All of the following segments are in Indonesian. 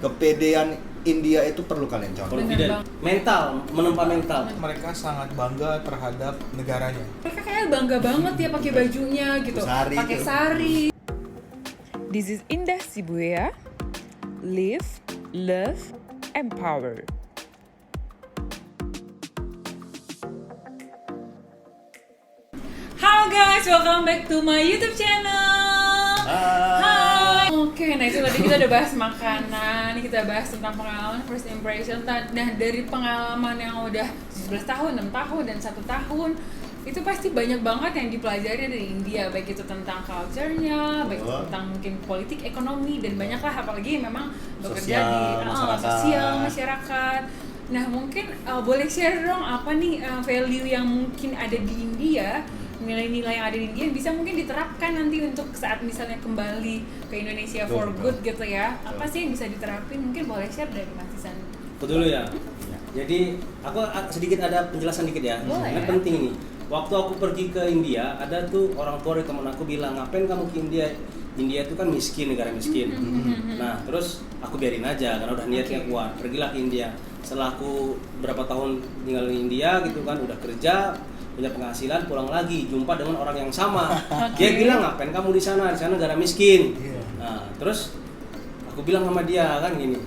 kepedean India itu perlu kalian contoh. Confident, mental, menempa mental. Mereka sangat bangga terhadap negaranya. Mereka kayak bangga banget ya pakai bajunya gitu, Sari pakai tuh. sari. This is Indah Sibuya. Live, love, empower. Halo guys, welcome back to my YouTube channel. Hai. Oke, nah itu tadi kita udah bahas makanan, kita bahas tentang pengalaman first impression. Nah dari pengalaman yang udah 17 tahun, 6 tahun, dan 1 tahun, itu pasti banyak banget yang dipelajari dari India, baik itu tentang culture-nya, baik itu tentang mungkin politik, ekonomi, dan banyak lah, apalagi yang memang bekerja Sosial, di masyarakat. sosial, masyarakat. Nah mungkin boleh share dong apa nih value yang mungkin ada di India, nilai-nilai yang ada di India yang bisa mungkin diterapkan nanti untuk saat misalnya kembali ke Indonesia for good gitu ya. Apa sih yang bisa diterapin? Mungkin boleh share dari Mas Isan. Aku dulu ya. Jadi aku sedikit ada penjelasan dikit ya. Boleh, Ini ya. penting nih. Waktu aku pergi ke India, ada tuh orang tua dari teman aku bilang, ngapain kamu ke India? India itu kan miskin, negara miskin. Nah, terus aku biarin aja karena udah niatnya Oke. kuat. Pergilah ke India. Setelah aku berapa tahun tinggal di India gitu kan, udah kerja, punya penghasilan, pulang lagi jumpa dengan orang yang sama. Dia bilang, ngapain kamu di sana? Di sana negara miskin. Nah, terus aku bilang sama dia kan gini.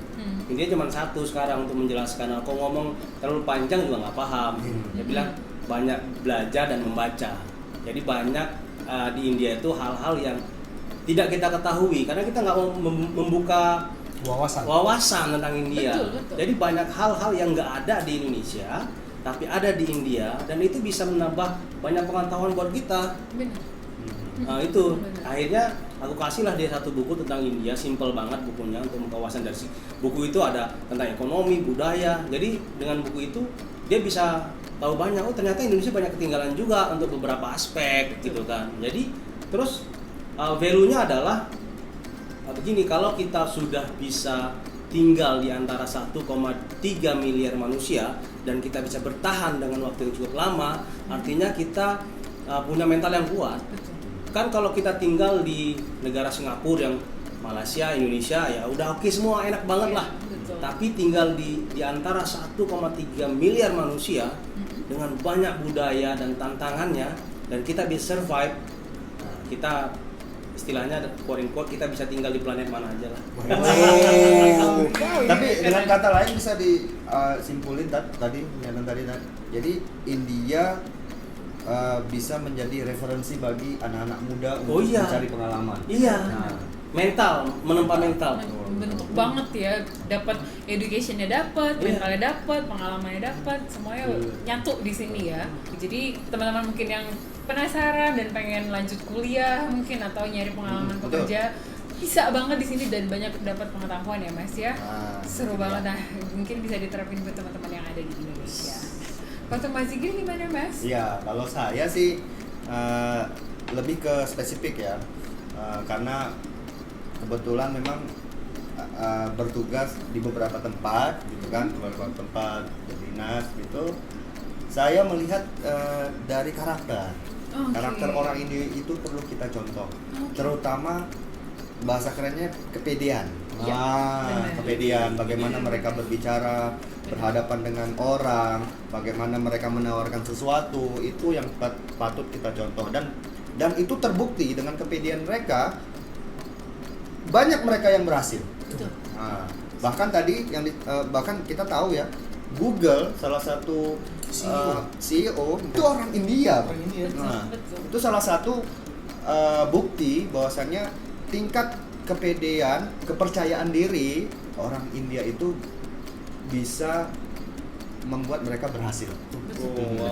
India cuma satu sekarang untuk menjelaskan. Aku ngomong terlalu panjang juga nggak paham. Dia bilang banyak belajar dan membaca. Jadi banyak di India itu hal-hal yang tidak kita ketahui karena kita nggak mau membuka wawasan tentang India. Betul. Jadi banyak hal-hal yang nggak ada di Indonesia tapi ada di India dan itu bisa menambah banyak pengetahuan buat kita. Benar. Nah itu Benar. akhirnya aku kasihlah dia satu buku tentang India, simple banget bukunya untuk wawasan dari buku itu ada tentang ekonomi, budaya. Jadi dengan buku itu dia bisa tahu banyak. Oh ternyata Indonesia banyak ketinggalan juga untuk beberapa aspek gitu kan. Jadi terus value-nya adalah begini, kalau kita sudah bisa tinggal di antara 1,3 miliar manusia dan kita bisa bertahan dengan waktu yang cukup lama, artinya kita punya mental yang kuat. Kan kalau kita tinggal di negara Singapura yang Malaysia, Indonesia ya udah oke semua, enak banget lah. Betul. Tapi tinggal di antara 1,3 miliar manusia dengan banyak budaya dan tantangannya dan kita bisa survive. Nah, kita istilahnya quote unquote kita bisa tinggal di planet mana aja lah. Tapi dengan kata lain bisa disimpulin tadi pernyataan tadi. Jadi India bisa menjadi referensi bagi anak-anak muda untuk mencari pengalaman. Iya. Nah, Mental, menempa mental. Bentuk banget ya, dapat educationnya dapat, mentalnya dapat, pengalamannya dapat, semuanya nyatu di sini ya. Jadi teman-teman mungkin yang penasaran dan pengen lanjut kuliah mungkin atau nyari pengalaman pekerja bisa banget di sini dan banyak dapat pengetahuan ya Mas ya. Seru banget. Nah mungkin bisa diterapin buat teman-teman yang ada di Indonesia. Untuk Mas Zigir gimana Mas? Iya, kalau saya sih lebih ke spesifik ya, karena kebetulan memang bertugas di beberapa tempat gitu kan, beberapa tempat berdinas gitu. Saya melihat dari karakter orang ini itu perlu kita contoh, terutama bahasa kerennya kepedean. Kepedean, bagaimana mereka berbicara, berhadapan dengan orang, bagaimana mereka menawarkan sesuatu, itu yang patut kita contoh. Dan itu terbukti dengan kepedean mereka, banyak mereka yang berhasil. Betul. Nah, bahkan tadi bahkan kita tahu ya, Google salah satu CEO itu orang India. Nah, Betul. itu salah satu bukti bahwasannya tingkat kepedean, kepercayaan diri orang India itu bisa membuat mereka berhasil.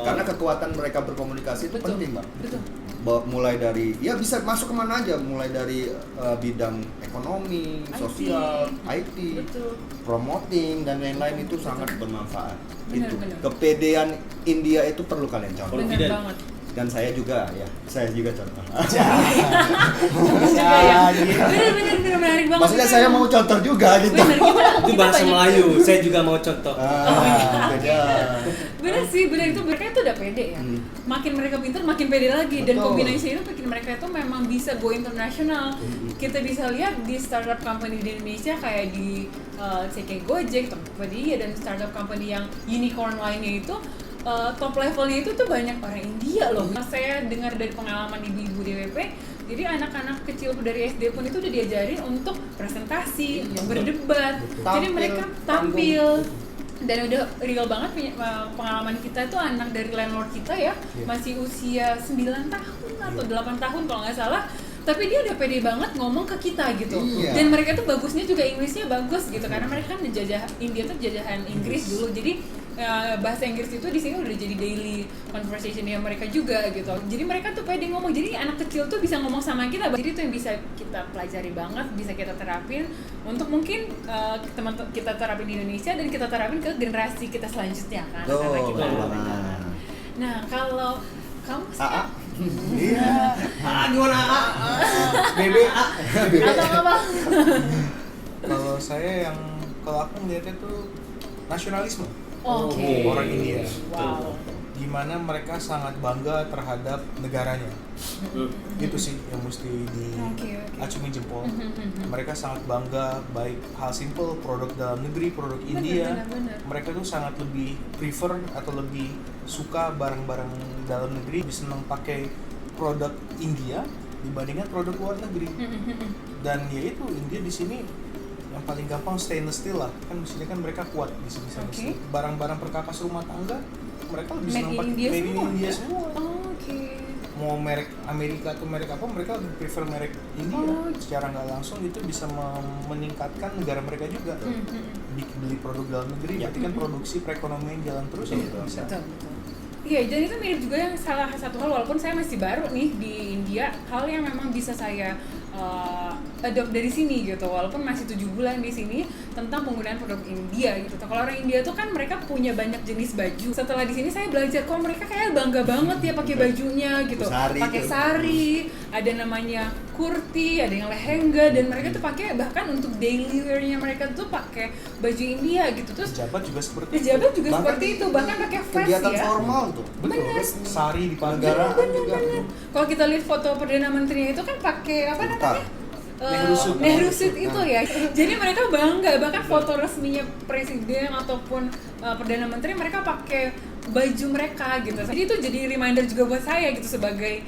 Karena kekuatan mereka berkomunikasi itu penting, Bang. Betul. Mulai dari ya bisa masuk kemana aja, mulai dari bidang ekonomi, sosial, IT, Betul. promoting dan lain-lain itu sangat bermanfaat. Benar, Itu benar. kepedean India itu perlu kalian contoh. Benar Confident, banget. dan saya juga contoh. Juga ya. Bener menarik banget. Maksudnya saya mau contoh juga gitu. Bener, Itu bahasa Melayu, saya juga mau contoh. Beda. Bener sih, bener itu mereka itu udah pede ya. Makin mereka pintar, makin pede lagi. Dan Betul. kombinasi itu bikin mereka itu memang bisa go internasional. Kita bisa lihat di startup company di Indonesia kayak di kayak Gojek, Tokopedia dan startup company yang unicorn lainnya itu top levelnya itu tuh banyak orang India loh. Saya dengar dari pengalaman ibu-ibu DWP, jadi anak-anak kecil dari SD pun itu udah diajarin untuk presentasi, berdebat. Jadi mereka tampil. Dan udah real banget pengalaman kita itu anak dari landlord kita ya, masih usia 9 tahun atau 8 tahun kalau nggak salah. Tapi dia udah pede banget ngomong ke kita gitu. Dan mereka tuh bagusnya juga Inggrisnya bagus gitu, karena mereka kan menjajah India tuh jajahan Inggris dulu. Jadi bahasa Inggris itu di sini udah jadi daily conversation ya mereka juga gitu. Jadi mereka tuh pede ngomong. Jadi anak kecil tuh bisa ngomong sama kita. Jadi itu yang bisa kita pelajari banget, bisa kita terapin untuk mungkin kita terapin di Indonesia dan kita terapin ke generasi kita selanjutnya kan. Karena kita Nah, kalau kamu sekarang Iya. Gimana? BBA. atau apa? Kalau aku melihatnya tuh nasionalisme. Oke. Orang India. Wow. Gimana mereka sangat bangga terhadap negaranya. Itu sih yang mesti diacungi jempol. Mereka sangat bangga, baik hal simple, produk dalam negeri, produk India. Benar. Mereka tuh sangat lebih prefer atau lebih suka barang-barang dalam negeri, lebih senang pakai produk India dibandingkan produk luar negeri. Dan yaitu India di sini yang paling gampang stainless steel lah, kan di sini kan mereka kuat di sini stainless steel. Barang-barang perkakas rumah tangga mereka lebih senang pakai made in India semua. Oke. Mau merek Amerika atau merek apa, mereka lebih prefer merek India. Secara nggak langsung itu bisa meningkatkan negara mereka juga. Beli produk dalam negeri, berarti kan produksi perekonomian jalan terus ya bisa. Betul. Iya, dan itu mirip juga yang salah satu hal, walaupun saya masih baru nih di India, hal yang memang bisa saya adopt dari sini gitu, walaupun masih 7 bulan di sini, tentang penggunaan produk India gitu. Kalau orang India tuh kan mereka punya banyak jenis baju. Setelah di sini saya belajar kok mereka kayak bangga banget ya pakai bajunya gitu. Pakai sari, ada namanya kurti, ada yang lehenga, dan mereka tuh pakai bahkan untuk daily wear-nya mereka tuh pakai baju India gitu. Terus pejabat juga seperti itu, bahkan pakai vest kegiatan ya. formal tuh. Betul. Sari di Negara juga. Kalau kita lihat foto perdana menterinya itu kan pakai apa namanya? Nehru suit itu ya. Jadi mereka bangga, bahkan foto resminya presiden ataupun perdana menteri mereka pakai baju mereka gitu. Jadi itu jadi reminder juga buat saya gitu sebagai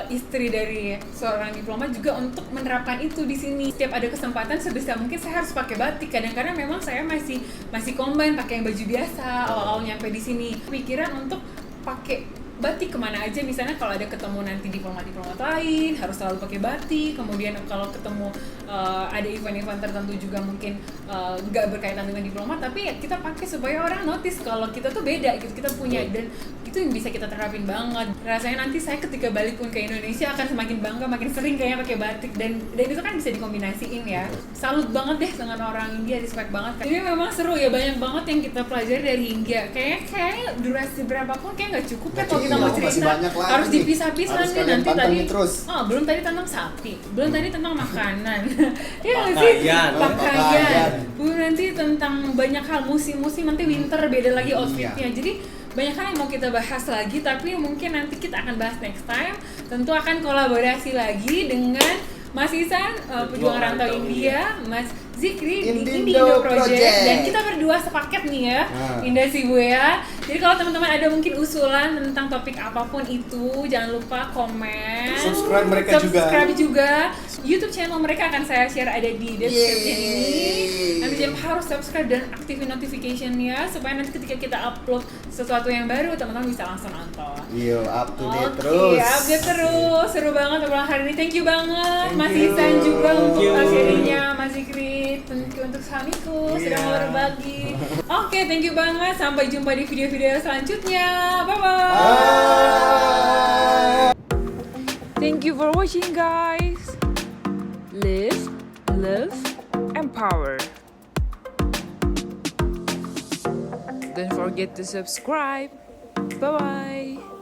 istri dari seorang diplomat juga untuk menerapkan itu di sini. Setiap ada kesempatan sebisa mungkin saya harus pakai batik. Kadang-kadang memang saya masih combine pakai yang baju biasa awal-awal nyampe di sini. Pikiran untuk pakai batik kemana aja, misalnya kalau ada ketemu nanti diplomat lain harus selalu pakai batik. Kemudian kalau ketemu ada event-event tertentu juga mungkin nggak berkaitan dengan diplomat, tapi ya kita pakai supaya orang notice kalau kita tuh beda gitu, kita punya, dan itu yang bisa kita terapin banget. Rasanya nanti saya ketika balik pun ke Indonesia akan semakin bangga, makin sering kayaknya pakai batik, dan itu kan bisa dikombinasiin ya. Salut banget deh dengan orang India, respect banget. Ini memang seru ya, banyak banget yang kita pelajari dari India. Kayaknya durasi berapapun kayak nggak cukup ya kalau kita mau cerita, harus dipisah-pisah nih. Nanti tadi belum tadi tentang sapi, belum tadi tentang makanan, ya nggak sih, pakaian, belum nanti tentang banyak hal, musim nanti winter beda lagi outfitnya. Jadi banyak hal yang mau kita bahas lagi, tapi mungkin nanti kita akan bahas next time. Tentu akan kolaborasi lagi dengan Mas Ihsan, pejuang rantau India, Mas Zikri di Indo Project, dan kita berdua sepaket nih ya, Indah Shibuya. Jadi kalau teman-teman ada mungkin usulan tentang topik apapun itu, jangan lupa komen, subscribe juga. YouTube channel mereka akan saya share ada di description ini. Nanti jangan lupa harus subscribe dan aktifin notification-nya supaya nanti ketika kita upload sesuatu yang baru, teman-teman bisa langsung nonton. Up to date terus. Update terus. Seru banget obrolan hari ini. Thank you banget Mas Ihsan juga untuk akhirnya, Mas Zikri, thank you untuk suamiku sudah mau berbagi. Oke, thank you banget. Sampai jumpa di video-video selanjutnya. Bye-bye. Thank you for watching, guys. Live, love, empower. Don't forget to subscribe. Bye-bye.